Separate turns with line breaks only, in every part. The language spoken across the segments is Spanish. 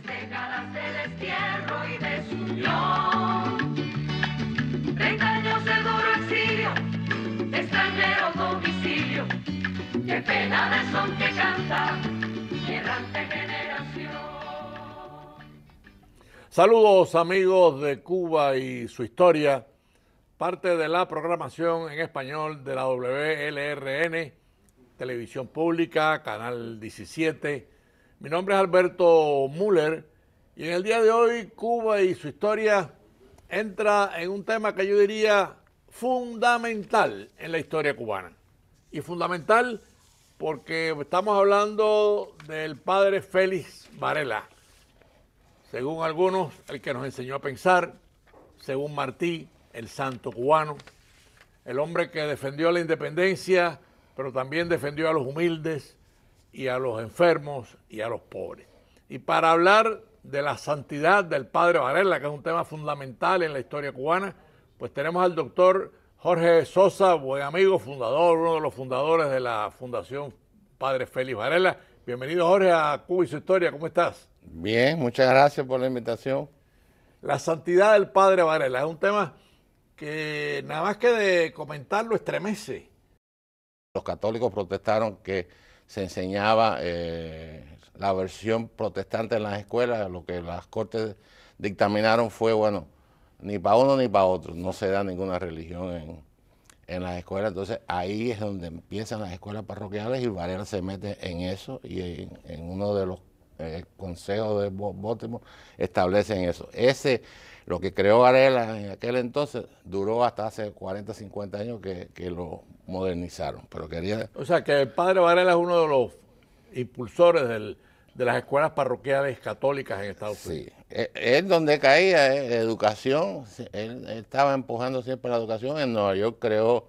décadas de destierro y desunión, 30 años de duro exilio, extranjero domicilio, qué pena de son que canta mi errante generación.
Saludos amigos de Cuba y su historia, parte de la programación en español de la WLRN, Televisión Pública, Canal 17. Mi nombre es Alberto Müller y en el día de hoy Cuba y su historia entra en un tema que yo diría fundamental en la historia cubana. Y fundamental porque estamos hablando del padre Félix Varela. Según algunos, el que nos enseñó a pensar, según Martí, el santo cubano, el hombre que defendió la independencia, pero también defendió a los humildes y a los enfermos y a los pobres. Y para hablar de la santidad del padre Varela, que es un tema fundamental en la historia cubana, pues tenemos al doctor Jorge Sosa, buen amigo, fundador, uno de los fundadores de la Fundación Padre Félix Varela. Bienvenido, Jorge, a Cuba y su historia. ¿Cómo estás?
Bien, muchas gracias por la invitación.
La santidad del padre Varela es un tema que nada más que de comentarlo estremece.
Los católicos protestaron que se enseñaba la versión protestante en las escuelas. Lo que las cortes dictaminaron fue, bueno, ni para uno ni para otro, no se da ninguna religión en las escuelas. Entonces ahí es donde empiezan las escuelas parroquiales y Varela se mete en eso y en uno de los consejos de Baltimore establecen eso. Lo que creó Varela en aquel entonces duró hasta hace 40, 50 años que lo modernizaron. Pero
O sea, que el padre Varela es uno de los impulsores de las escuelas parroquiales católicas en Estados Unidos.
Sí, es donde caía educación. Él estaba empujando siempre la educación. En Nueva York creó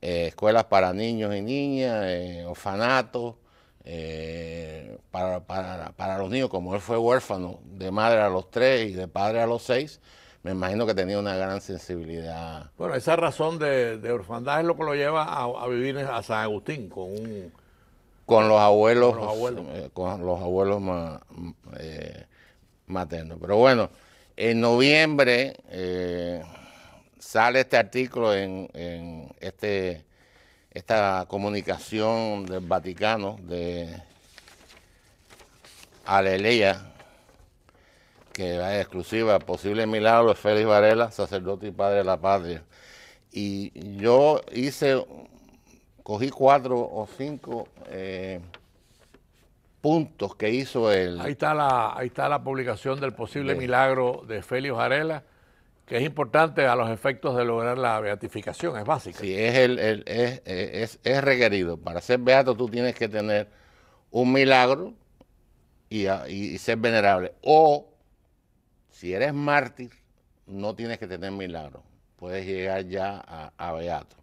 escuelas para niños y niñas, orfanatos. Para los niños, como él fue huérfano de madre a los 3 y de padre a los 6, me imagino que tenía una gran sensibilidad.
Bueno, esa razón de orfandad es lo que lo lleva a vivir a San Agustín
con los abuelos,
con los abuelos
maternos. Pero bueno, en noviembre sale este artículo en esta comunicación del Vaticano de Aleluya, que es exclusiva, posible milagro de Félix Varela, sacerdote y padre de la patria. Y yo cogí 4 o 5 puntos que hizo él.
Ahí está la publicación del posible milagro de Félix Varela, que es importante a los efectos de lograr la beatificación, es básica.
Sí, es requerido. Para ser beato tú tienes que tener un milagro y ser venerable. O, si eres mártir, no tienes que tener milagro. Puedes llegar ya a beato.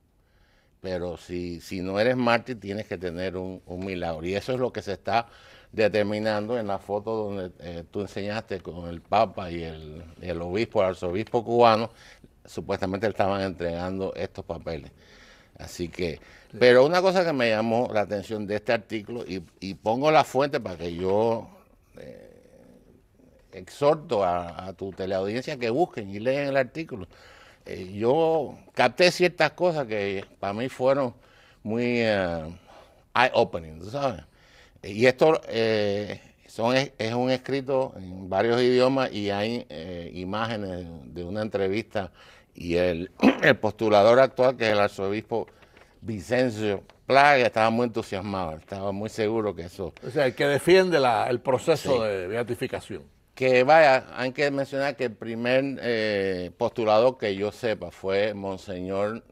Pero si no eres mártir, tienes que tener un milagro. Y eso es lo que se está determinando en la foto donde tú enseñaste con el Papa y el obispo, el arzobispo cubano. Supuestamente le estaban entregando estos papeles. Así que, pero una cosa que me llamó la atención de este artículo, y pongo la fuente para que yo exhorto a tu teleaudiencia que busquen y lean el artículo. Yo capté ciertas cosas que para mí fueron muy eye-opening, ¿tú sabes? Y esto es un escrito en varios idiomas y hay imágenes de una entrevista y el postulador actual, que es el arzobispo Vicencio Plaga, estaba muy entusiasmado, estaba muy seguro que eso...
O sea, el que defiende el proceso de beatificación.
Que vaya, hay que mencionar que el primer postulador que yo sepa fue Monseñor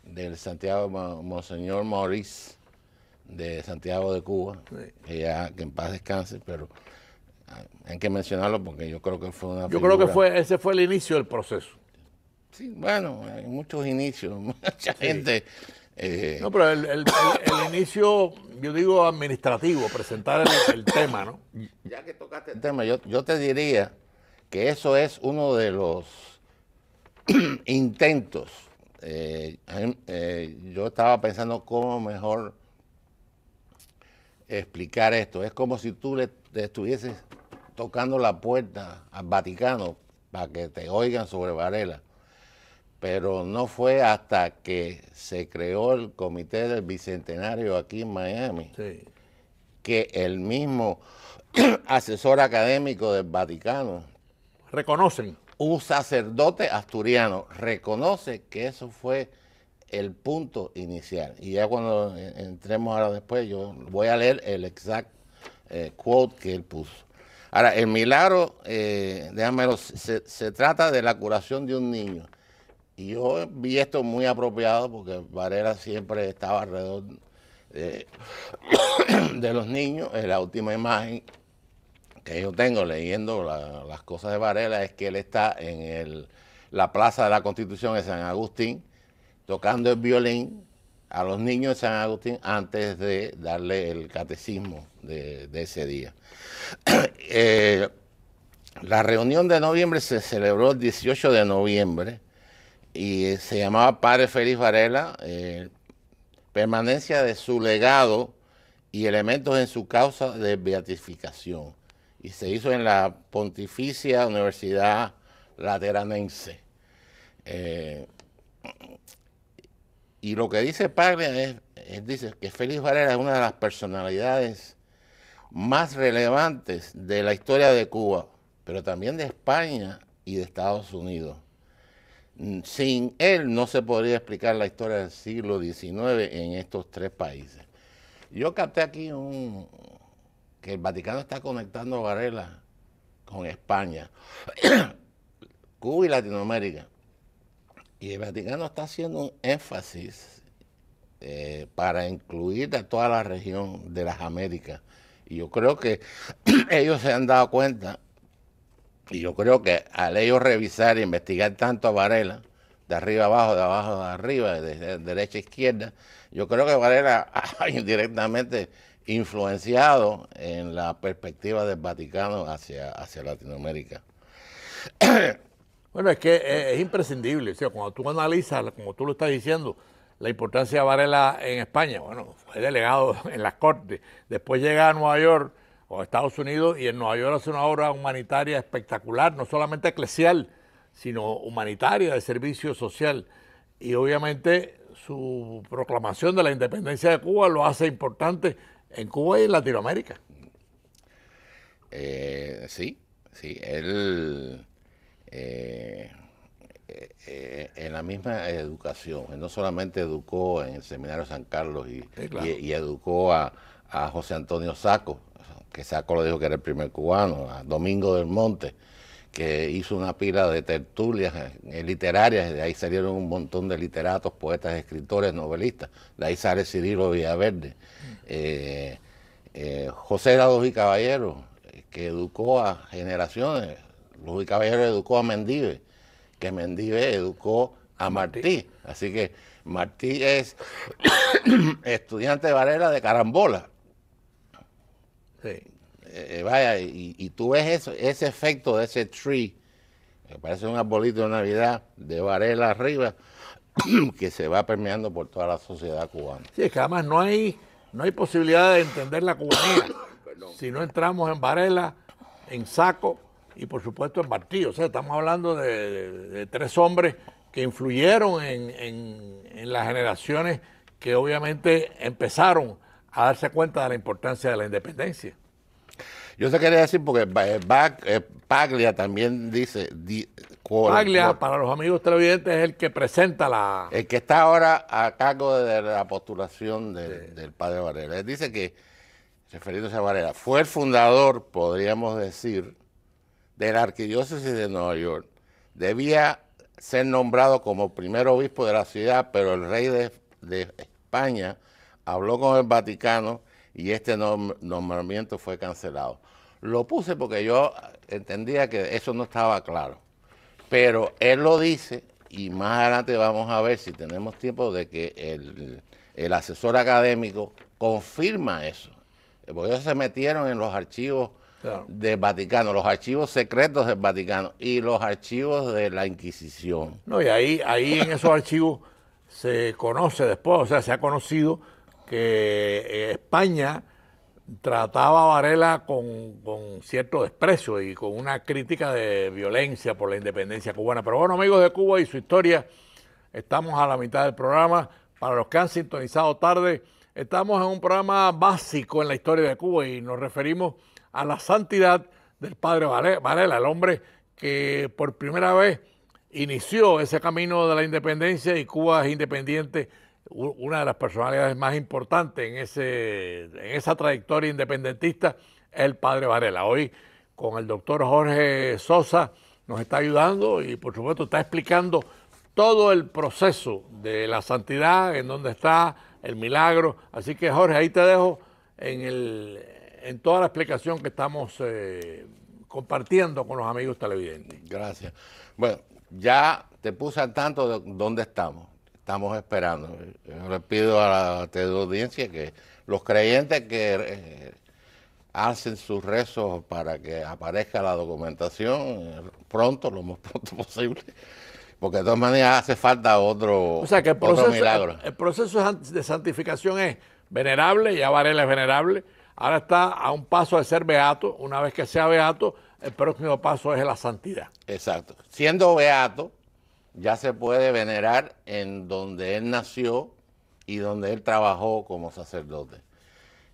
del Santiago, Monseñor Maurice, de Santiago de Cuba, que en paz descanse, pero hay que mencionarlo porque yo creo que fue una
figura. Yo creo que ese fue el inicio del proceso.
Sí, bueno, hay muchos inicios, mucha gente...
no, pero el inicio, yo digo administrativo, presentar el tema, ¿no?
Ya que tocaste el tema, yo te diría que eso es uno de los intentos. Yo estaba pensando cómo mejor explicar esto. Es como si tú le estuvieses tocando la puerta al Vaticano para que te oigan sobre Varela. Pero no fue hasta que se creó el Comité del Bicentenario aquí en Miami,
Sí.
que el mismo asesor académico del Vaticano,
Reconocen.
un sacerdote asturiano, reconoce que eso fue el punto inicial. Y ya cuando entremos ahora después, yo voy a leer el exact quote que él puso. Ahora, el milagro, déjamelo, se trata de la curación de un niño. Y yo vi esto muy apropiado porque Varela siempre estaba alrededor de los niños. La última imagen que yo tengo leyendo las cosas de Varela es que él está en la Plaza de la Constitución de San Agustín tocando el violín a los niños de San Agustín antes de darle el catecismo de ese día. La reunión de noviembre se celebró el 18 de noviembre y se llamaba Padre Félix Varela, permanencia de su legado y elementos en su causa de beatificación. Y se hizo en la Pontificia Universidad Lateranense. Y lo que dice Paglia dice que Félix Varela es una de las personalidades más relevantes de la historia de Cuba, pero también de España y de Estados Unidos. Sin él no se podría explicar la historia del siglo XIX en estos tres países. Yo capté aquí que el Vaticano está conectando a Varela con España, Cuba y Latinoamérica. Y el Vaticano está haciendo un énfasis para incluir a toda la región de las Américas. Y yo creo que ellos se han dado cuenta, y yo creo que al ellos revisar e investigar tanto a Varela, de arriba a abajo, de abajo a arriba, de derecha a izquierda, yo creo que Varela ha indirectamente influenciado en la perspectiva del Vaticano hacia Latinoamérica.
Bueno, es que es imprescindible. O sea, cuando tú analizas, como tú lo estás diciendo, la importancia de Varela en España, bueno, fue delegado en las Cortes, después llega a Nueva York o a Estados Unidos y en Nueva York hace una obra humanitaria espectacular, no solamente eclesial, sino humanitaria, de servicio social. Y obviamente su proclamación de la independencia de Cuba lo hace importante en Cuba y en Latinoamérica.
Sí, él en la misma educación, él no solamente educó en el Seminario San Carlos y educó a José Antonio Sacco, que Sacco lo dijo que era el primer cubano, a Domingo del Monte, que hizo una pila de tertulias literarias, de ahí salieron un montón de literatos, poetas, escritores, novelistas, de ahí sale Cirilo Villaverde, José Luz y Caballero, que educó a generaciones. Luz y Caballero educó a Mendive, que Mendive educó a Martí. Así que Martí es estudiante de Varela de carambola.
Sí.
Vaya, y tú ves eso, ese efecto de ese tree, que parece un arbolito de Navidad, de Varela arriba, que se va permeando por toda la sociedad cubana.
Sí, es que además no hay posibilidad de entender la cubanía si no entramos en Varela, en Sacco y por supuesto en Martí. O sea, estamos hablando de tres hombres que influyeron en las generaciones que obviamente empezaron a darse cuenta de la importancia de la independencia.
Yo te quería decir, porque Paglia también dice...
Paglia, para los amigos televidentes, es el que presenta la...
El que está ahora a cargo de la postulación del padre Varela. Él dice que, refiriéndose a Varela, fue el fundador, podríamos decir, de la arquidiócesis de Nueva York. Debía ser nombrado como primer obispo de la ciudad, pero el rey de España habló con el Vaticano y este nombramiento fue cancelado. Lo puse porque yo entendía que eso no estaba claro, pero él lo dice y más adelante vamos a ver si tenemos tiempo de que el asesor académico confirma eso, porque ellos se metieron en los archivos del Vaticano, los archivos secretos del Vaticano y los archivos de la Inquisición.
No, y ahí en esos archivos se conoce después, o sea, se ha conocido que España trataba a Varela con cierto desprecio y con una crítica de violencia por la independencia cubana. Pero bueno, amigos de Cuba y su historia, estamos a la mitad del programa. Para los que han sintonizado tarde, estamos en un programa básico en la historia de Cuba y nos referimos a la santidad del padre Varela, el hombre que por primera vez inició ese camino de la independencia, y Cuba es independiente, una de las personalidades más importantes en esa trayectoria independentista es el padre Varela. Hoy con el doctor Jorge Sosa nos está ayudando y por supuesto está explicando todo el proceso de la santidad, en dónde está el milagro. Así que Jorge, ahí te dejo en toda la explicación que estamos compartiendo con los amigos televidentes.
Gracias. Bueno, ya te puse al tanto de dónde estamos. Estamos esperando. Yo le pido a la teleaudiencia que los creyentes que hacen sus rezos para que aparezca la documentación pronto, lo más pronto posible, porque de todas maneras hace falta otro,
o sea que
otro milagro.
El proceso de santificación es venerable, ya Varela es venerable, ahora está a un paso de ser beato. Una vez que sea beato, el próximo paso es la santidad.
Exacto. Siendo beato, ya se puede venerar en donde él nació y donde él trabajó como sacerdote.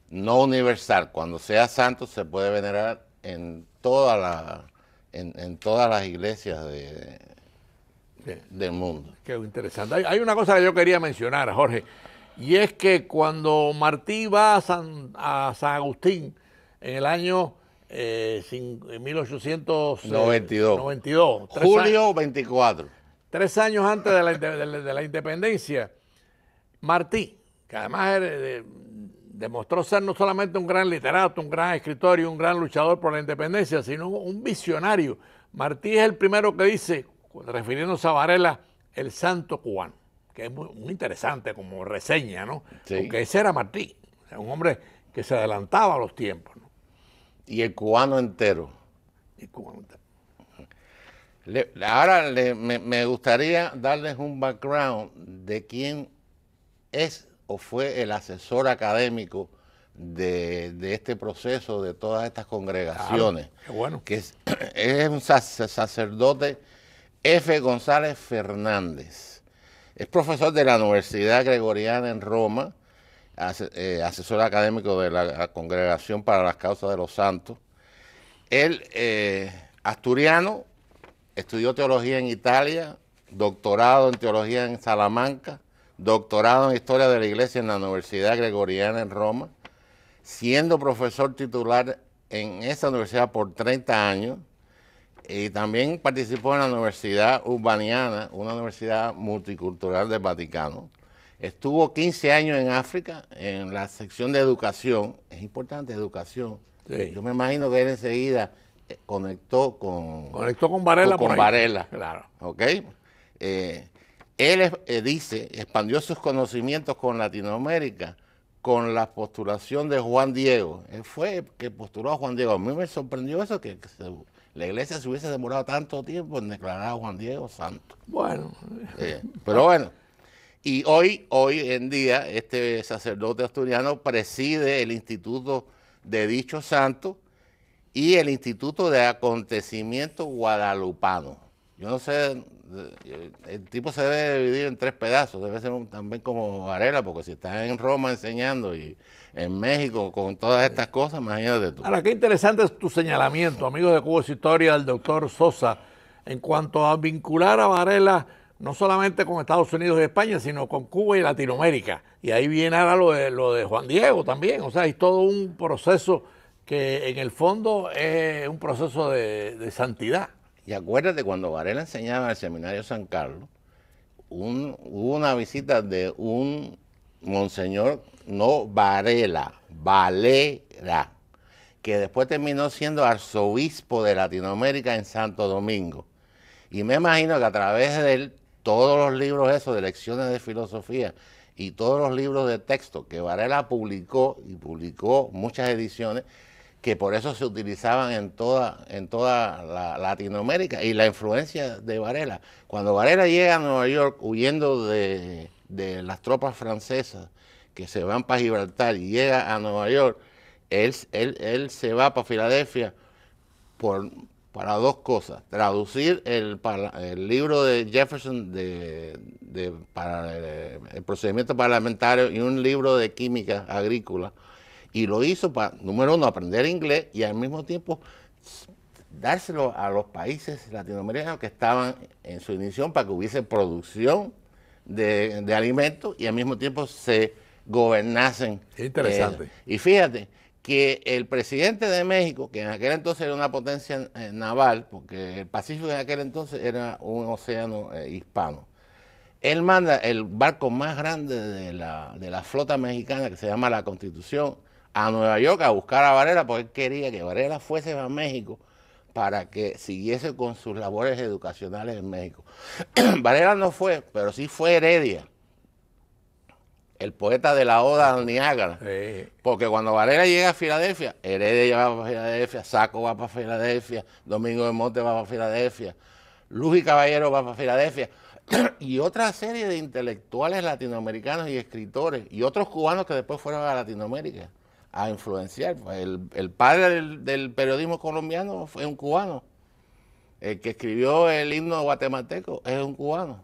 No universal. Cuando sea santo se puede venerar en todas las iglesias del mundo.
Qué interesante. Hay una cosa que yo quería mencionar, Jorge, y es que cuando Martí va a San Agustín en el año 1892,
julio 24.
3 años antes de la independencia, Martí, que además demostró ser no solamente un gran literato, un gran escritor y un gran luchador por la independencia, sino un visionario. Martí es el primero que dice, refiriéndose a Varela, el santo cubano, que es muy interesante como reseña, ¿no?
Sí.
Porque ese era Martí, un hombre que se adelantaba a los tiempos, ¿no?
Y el cubano entero.
El cubano entero.
Ahora me gustaría darles un background de quién es o fue el asesor académico de este proceso, de todas estas congregaciones.
Claro, qué bueno.
Que es un sacerdote F. González Fernández. Es profesor de la Universidad Gregoriana en Roma, asesor académico de la Congregación para las Causas de los Santos. Él, asturiano, estudió teología en Italia, doctorado en teología en Salamanca, doctorado en historia de la Iglesia en la Universidad Gregoriana en Roma, siendo profesor titular en esa universidad por 30 años, y también participó en la Universidad Urbaniana, una universidad multicultural del Vaticano. Estuvo 15 años en África, en la sección de educación. Es importante, educación.
Sí.
Yo me imagino que él enseguida conectó con
Varela.
Con Varela.
Claro.
¿Ok? Él dice, expandió sus conocimientos con Latinoamérica con la postulación de Juan Diego. Él fue el que postuló a Juan Diego. A mí me sorprendió eso, que la iglesia se hubiese demorado tanto tiempo en declarar a Juan Diego santo.
Bueno.
Pero bueno, y hoy en día este sacerdote asturiano preside el Instituto de dicho santo y el Instituto de Acontecimientos Guadalupano. Yo no sé, el tipo se debe dividir en 3 pedazos, debe ser también como Varela, porque si está en Roma enseñando y en México con todas estas cosas, imagínate tú.
Ahora, qué interesante es tu señalamiento, amigos de Cuba y su historia, del doctor Sosa, en cuanto a vincular a Varela no solamente con Estados Unidos y España, sino con Cuba y Latinoamérica. Y ahí viene ahora lo de Juan Diego también. O sea, hay todo un proceso que en el fondo es un proceso de santidad.
Y acuérdate, cuando Varela enseñaba en el Seminario San Carlos, hubo una visita de un monseñor, no Varela, Valera, que después terminó siendo arzobispo de Latinoamérica en Santo Domingo. Y me imagino que a través de él, todos los libros esos de lecciones de filosofía y todos los libros de texto que Varela publicó, y publicó muchas ediciones, que por eso se utilizaban en toda la Latinoamérica, y la influencia de Varela. Cuando Varela llega a Nueva York huyendo de las tropas francesas que se van para Gibraltar y llega a Nueva York, él se va para Filadelfia para dos cosas: traducir el libro de Jefferson para el procedimiento parlamentario y un libro de química agrícola, y lo hizo para, número uno, aprender inglés y al mismo tiempo dárselo a los países latinoamericanos que estaban en su inicio para que hubiese producción de alimentos y al mismo tiempo se gobernasen.
Qué interesante.
Y fíjate que el presidente de México, que en aquel entonces era una potencia naval, porque el Pacífico en aquel entonces era un océano hispano, él manda el barco más grande de la flota mexicana, que se llama la Constitución, a Nueva York a buscar a Varela, porque él quería que Varela fuese a México para que siguiese con sus labores educacionales en México. Varela no fue, pero sí fue Heredia, el poeta de la Oda al Niágara.
Sí.
Porque cuando Varela llega a Filadelfia, Heredia va para Filadelfia, Saco va para Filadelfia, Domingo de Monte va para Filadelfia, Luz y Caballero va para Filadelfia, y otra serie de intelectuales latinoamericanos y escritores, y otros cubanos que después fueron a Latinoamérica a influenciar. El padre del periodismo colombiano fue un cubano. El que escribió el himno guatemalteco es un cubano.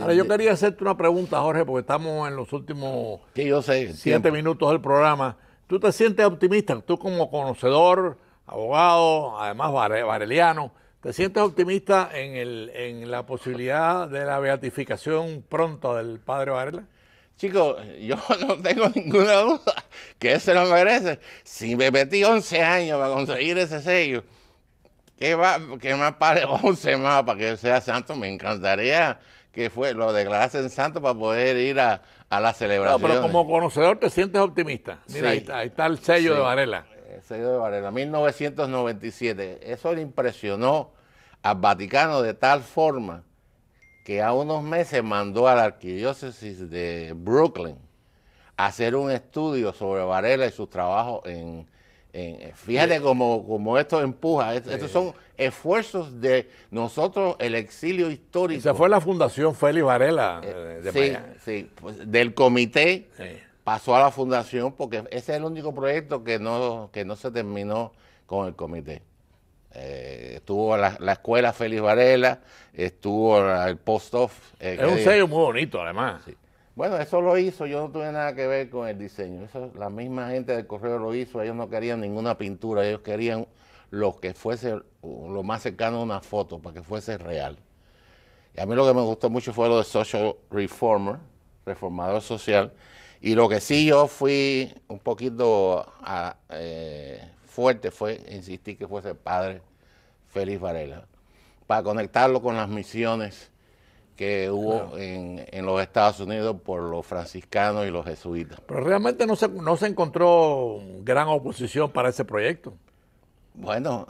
Ahora, yo quería hacerte una pregunta, Jorge, porque estamos en los últimos
que yo sé,
7 minutos del programa. ¿Tú te sientes optimista? Tú como conocedor, abogado, además vareliano, ¿te sientes optimista en la posibilidad de la beatificación pronta del padre Varela?
Chicos, yo no tengo ninguna duda que él se lo merece. Si me metí 11 años para conseguir ese sello, ¿qué más padre 11 más para que sea santo? Me encantaría que lo declarasen santo para poder ir a la celebración.
No, pero como conocedor te sientes optimista. Mira,
Sí.
ahí está el sello de Varela.
El sello de Varela, 1997. Eso le impresionó al Vaticano de tal forma que a unos meses mandó a la arquidiócesis de Brooklyn a hacer un estudio sobre Varela y sus trabajos fíjate cómo esto empuja. Estos son esfuerzos de nosotros, el exilio histórico.
Y se fue la Fundación Félix Varela de Miami.
Sí, pues, del comité
Sí.
pasó a la fundación, porque ese es el único proyecto que no se terminó con el comité. Estuvo la escuela Félix Varela, estuvo el post-off.
Es un sello muy bonito, además.
Sí. Bueno, eso lo hizo, yo no tuve nada que ver con el diseño. Eso, la misma gente del correo lo hizo, ellos no querían ninguna pintura, ellos querían lo que fuese lo más cercano a una foto, para que fuese real. Y a mí lo que me gustó mucho fue lo de Social Reformer, reformador social, y lo que sí yo fui un poquito fuerte fue insistir que fuese el padre Félix Varela, para conectarlo con las misiones que hubo en los Estados Unidos por los franciscanos y los jesuitas.
Pero realmente no se encontró gran oposición para ese proyecto.
Bueno,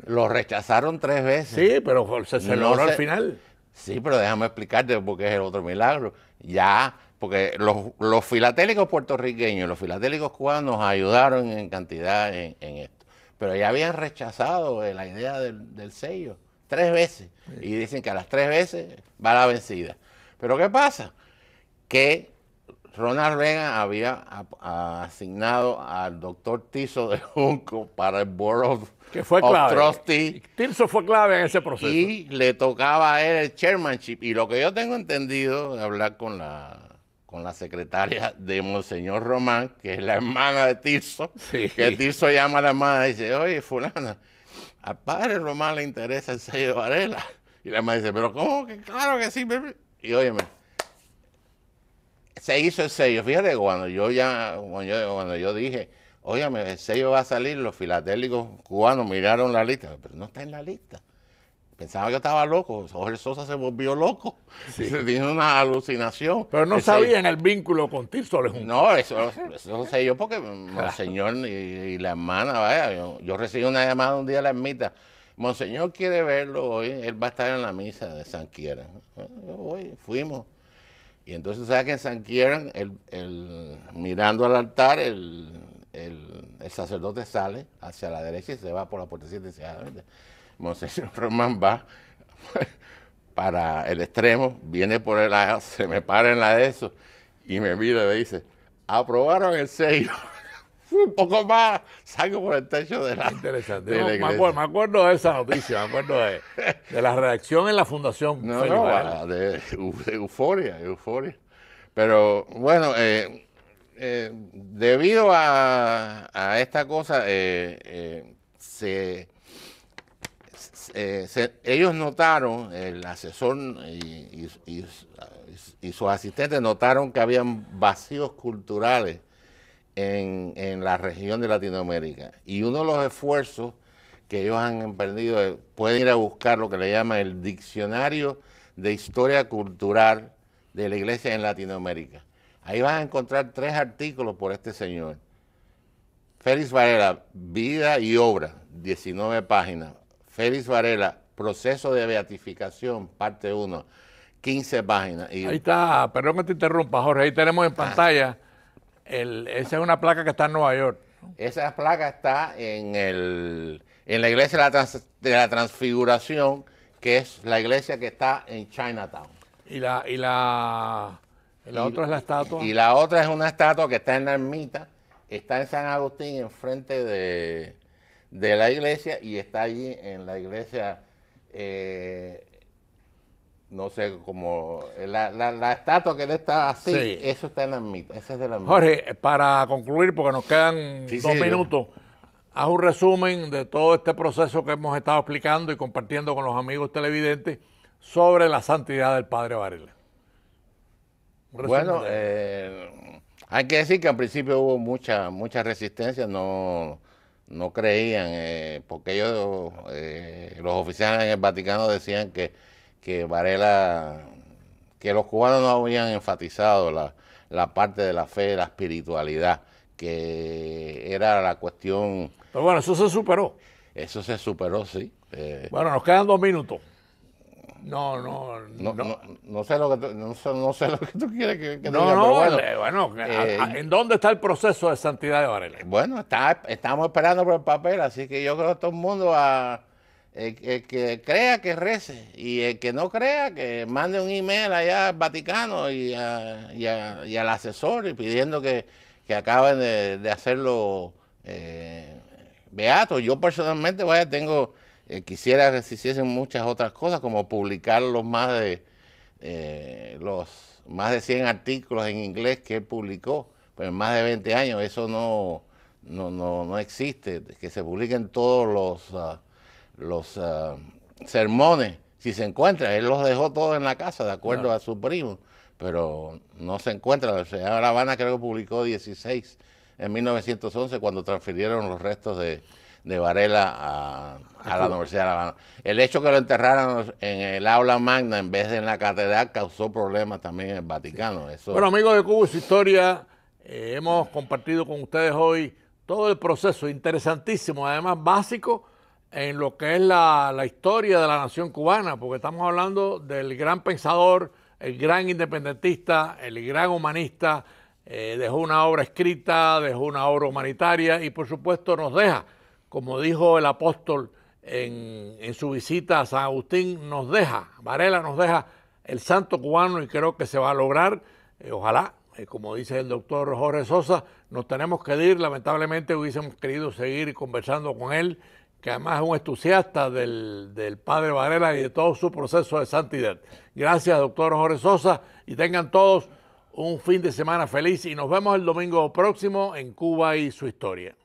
lo rechazaron 3 veces.
Sí, pero se logró al final.
Sí, pero déjame explicarte porque es el otro milagro. Ya, porque los filatélicos puertorriqueños, los filatélicos cubanos nos ayudaron en cantidad en esto. Pero ya habían rechazado la idea del sello 3 veces. Sí. Y dicen que a las 3 veces va la vencida. Pero ¿qué pasa? Que Ronald Reagan había asignado al doctor Tirso de Junco para el Board of Trustees.
Tirso fue clave en ese proceso.
Y le tocaba a él el chairmanship. Y lo que yo tengo entendido de hablar con la secretaria de Monseñor Román, que es la hermana de Tirso,
sí.
Que Tirso llama a la hermana y dice, oye, fulana, al padre Román le interesa el sello de Varela. Y la hermana dice, pero ¿cómo? Que claro que sí, bebé. Y óyeme, se hizo el sello. Fíjate, cuando yo dije, óyeme, el sello va a salir, los filatélicos cubanos miraron la lista, pero no está en la lista. Pensaba que yo estaba loco. Jorge Sosa se volvió loco. Sí. Se tiene una alucinación.
Pero no sabían el vínculo con Tirso de Junco.
No, eso sé yo porque Monseñor y la hermana, vaya, yo recibí una llamada un día a la ermita. Monseñor quiere verlo hoy, él va a estar en la misa de San Quieran. Fuimos. Y entonces, ¿sabes que en San Quieran, mirando al altar, el sacerdote sale hacia la derecha y se va por la puertecita y dice, Monseñor Román va para el extremo, viene por el lado, se me para en la de eso y me mira y me dice, aprobaron el sello. un poco más, salgo por el techo de la,
Interesante.
de
No,
la
me
iglesia.
me acuerdo de esa noticia, me acuerdo de la redacción en la Fundación
No,
Félix
no,
Varela.
de euforia, euforia. Pero bueno, debido a esta cosa, ellos notaron, el asesor y sus asistentes notaron que habían vacíos culturales en la región de Latinoamérica. Y uno de los esfuerzos que ellos han emprendido es, pueden ir a buscar lo que le llaman el Diccionario de Historia Cultural de la Iglesia en Latinoamérica. Ahí van a encontrar 3 artículos por este señor. Félix Varela, Vida y Obra, 19 páginas. Félix Varela, Proceso de Beatificación, parte 1, 15 páginas. Y,
Ahí está, perdón que te interrumpa, Jorge, ahí tenemos en pantalla, esa es una placa que está en Nueva York.
esa placa está en la iglesia de la Transfiguración, que es la iglesia que está en Chinatown.
Y la otra es la estatua.
Y la otra es una estatua que está en la ermita, está en San Agustín, enfrente de la iglesia, y está allí en la iglesia, no sé, como la estatua que está así,
Sí.
eso está en la ermita, esa es de la ermita.
Jorge, para concluir, porque nos quedan
Sí,
2
sí,
minutos, haz un resumen de todo este proceso que hemos estado explicando y compartiendo con los amigos televidentes sobre la santidad del Padre Varela. Un resumen
Bueno, hay que decir que al principio hubo mucha resistencia, no creían, porque ellos, los oficiales en el Vaticano decían que Varela, que los cubanos no habían enfatizado la parte de la fe, la espiritualidad, que era la cuestión.
Pero bueno, eso se superó.
Eso se superó, sí.
Bueno, nos quedan 2 minutos. No.
No sé lo que no sé lo que tú quieres que diga,
No,
pero
bueno, ¿en dónde está el proceso de santidad de Varela?
bueno, estamos esperando por el papel, así que yo creo que todo el mundo, el que crea que rece, y el que no crea que mande un email allá al Vaticano y al asesor y pidiendo que acaben de hacerlo beato. Yo personalmente, vaya, quisiera que se hiciesen muchas otras cosas, como publicar los más de 100 artículos en inglés que él publicó, pero en más de 20 años. Eso no existe, que se publiquen todos los sermones, si se encuentra. Él los dejó todos en la casa, de acuerdo a su primo, pero no se encuentra. El señor La Habana creo que publicó 16 en 1911, cuando transfirieron los restos de Varela a la Universidad de La Habana. El hecho que lo enterraran en el aula magna en vez de en la catedral causó problemas también en el Vaticano. Eso.
Bueno, amigos de Cuba y su historia, hemos compartido con ustedes hoy todo el proceso interesantísimo, además básico, en lo que es la historia de la nación cubana, porque estamos hablando del gran pensador, el gran independentista, el gran humanista. Dejó una obra escrita, dejó una obra humanitaria y por supuesto nos deja, como dijo el apóstol en su visita a San Agustín, Varela nos deja el santo cubano, y creo que se va a lograr. Ojalá, como dice el doctor Jorge Sosa, nos tenemos que ir. Lamentablemente hubiésemos querido seguir conversando con él, que además es un entusiasta del Padre Varela y de todo su proceso de santidad. Gracias, doctor Jorge Sosa, y tengan todos un fin de semana feliz, y nos vemos el domingo próximo en Cuba y su historia.